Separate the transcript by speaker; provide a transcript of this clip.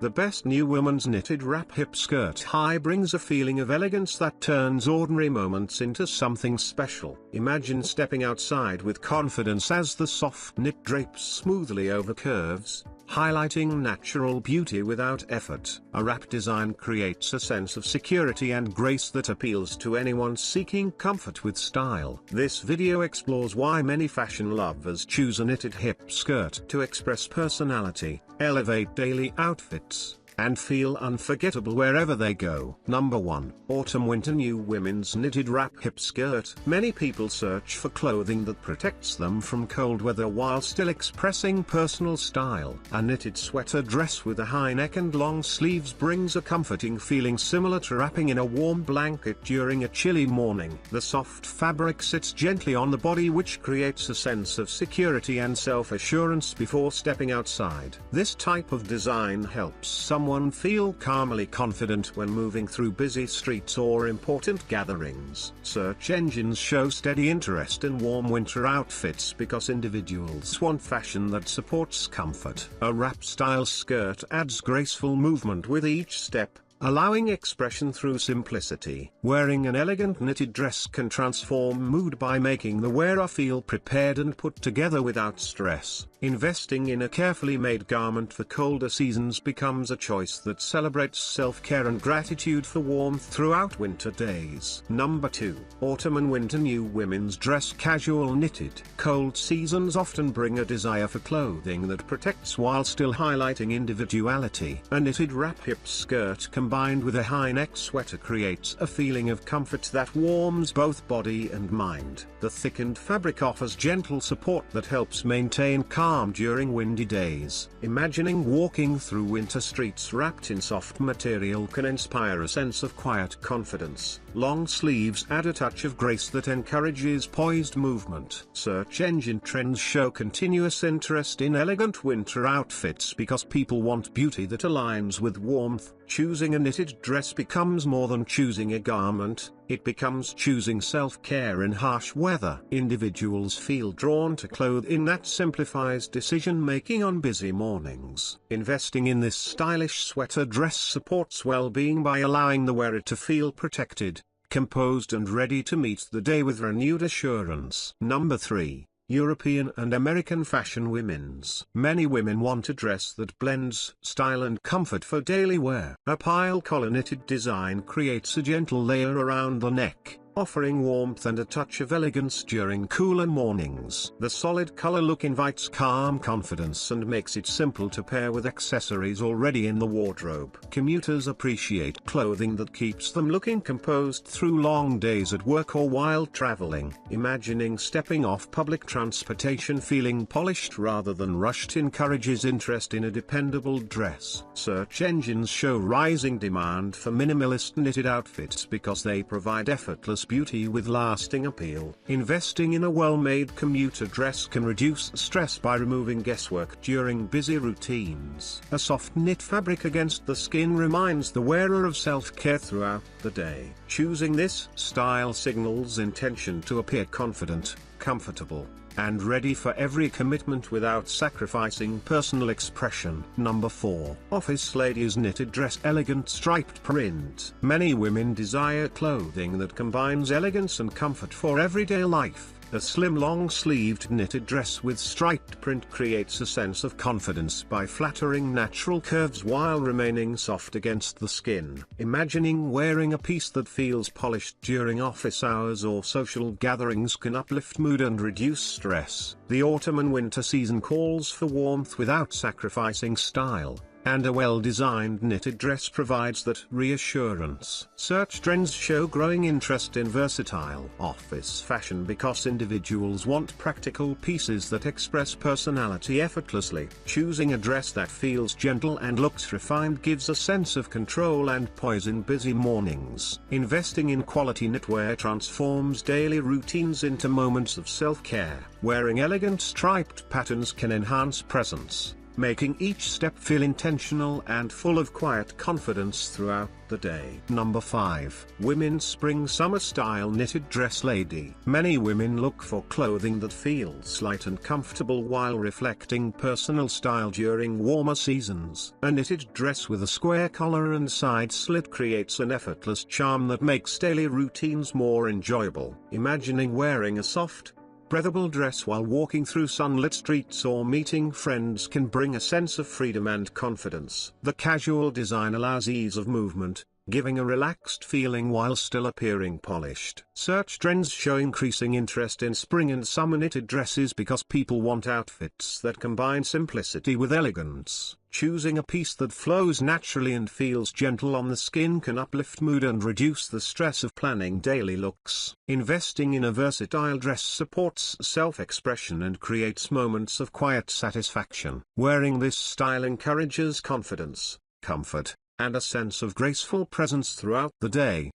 Speaker 1: The best new woman's knitted wrap hip skirt high brings a feeling of elegance that turns ordinary moments into something special. Imagine stepping outside with confidence as the soft knit drapes smoothly over curves, highlighting natural beauty without effort. A wrap design creates a sense of security and grace that appeals to anyone seeking comfort with style. This video explores why many fashion lovers choose a knitted hip skirt to express personality, elevate daily outfits, and feel unforgettable wherever they go. Number 1. Autumn-Winter New Women's Knitted Wrap Hip Skirt. Many people search for clothing that protects them from cold weather while still expressing personal style. A knitted sweater dress with a high neck and long sleeves brings a comforting feeling similar to wrapping in a warm blanket during a chilly morning. The soft fabric sits gently on the body, which creates a sense of security and self-assurance before stepping outside. This type of design helps someone feel calmly confident when moving through busy streets or important gatherings. Search engines show steady interest in warm winter outfits because individuals want fashion that supports comfort. A wrap-style skirt adds graceful movement with each step, allowing expression through simplicity. Wearing an elegant knitted dress can transform mood by making the wearer feel prepared and put together without stress. Investing in a carefully made garment for colder seasons becomes a choice that celebrates self-care and gratitude for warmth throughout winter days. Number 2. Autumn and Winter New Women's Dress Casual Knitted. Cold seasons often bring a desire for clothing that protects while still highlighting individuality. A knitted wrap hip skirt combined with a high neck sweater creates a feeling of comfort that warms both body and mind. The thickened fabric offers gentle support that helps maintain calm during windy days. Imagining walking through winter streets wrapped in soft material can inspire a sense of quiet confidence. Long sleeves add a touch of grace that encourages poised movement. Search engine trends show continuous interest in elegant winter outfits because people want beauty that aligns with warmth. Choosing a knitted dress becomes more than choosing a garment, it becomes choosing self-care in harsh weather. Individuals feel drawn to clothing that simplifies decision-making on busy mornings. Investing in this stylish sweater dress supports well-being by allowing the wearer to feel protected, composed and ready to meet the day with renewed assurance. Number 3. European and American Fashion Women's. Many women want a dress that blends style and comfort for daily wear. A pile collar knitted design creates a gentle layer around the neck, offering warmth and a touch of elegance during cooler mornings. The solid color look invites calm confidence and makes it simple to pair with accessories already in the wardrobe. Commuters appreciate clothing that keeps them looking composed through long days at work or while traveling. Imagining stepping off public transportation feeling polished rather than rushed encourages interest in a dependable dress. Search engines show rising demand for minimalist knitted outfits because they provide effortless beauty with lasting appeal. Investing in a well-made commuter dress can reduce stress by removing guesswork during busy routines. A soft knit fabric against the skin reminds the wearer of self-care throughout the day. Choosing this style signals intention to appear confident, comfortable, and ready for every commitment without sacrificing personal expression. Number 4. Office Ladies Knitted Dress Elegant Striped Print. Many women desire clothing that combines elegance and comfort for everyday life. A slim long-sleeved knitted dress with striped print creates a sense of confidence by flattering natural curves while remaining soft against the skin. Imagining wearing a piece that feels polished during office hours or social gatherings can uplift mood and reduce stress. The autumn and winter season calls for warmth without sacrificing style, and a well-designed knitted dress provides that reassurance. Search trends show growing interest in versatile office fashion because individuals want practical pieces that express personality effortlessly. Choosing a dress that feels gentle and looks refined gives a sense of control and poise in busy mornings. Investing in quality knitwear transforms daily routines into moments of self-care. Wearing elegant striped patterns can enhance presence, making each step feel intentional and full of quiet confidence throughout the day. Number 5. Women's Spring Summer Style Knitted Dress Lady. Many women look for clothing that feels light and comfortable while reflecting personal style during warmer seasons. A knitted dress with a square collar and side slit creates an effortless charm that makes daily routines more enjoyable. Imagining wearing a soft, breathable dress while walking through sunlit streets or meeting friends can bring a sense of freedom and confidence. The casual design allows ease of movement, giving a relaxed feeling while still appearing polished. Search trends show increasing interest in spring and summer knitted dresses because people want outfits that combine simplicity with elegance. Choosing a piece that flows naturally and feels gentle on the skin can uplift mood and reduce the stress of planning daily looks. Investing in a versatile dress supports self-expression and creates moments of quiet satisfaction. Wearing this style encourages confidence, comfort, and a sense of graceful presence throughout the day.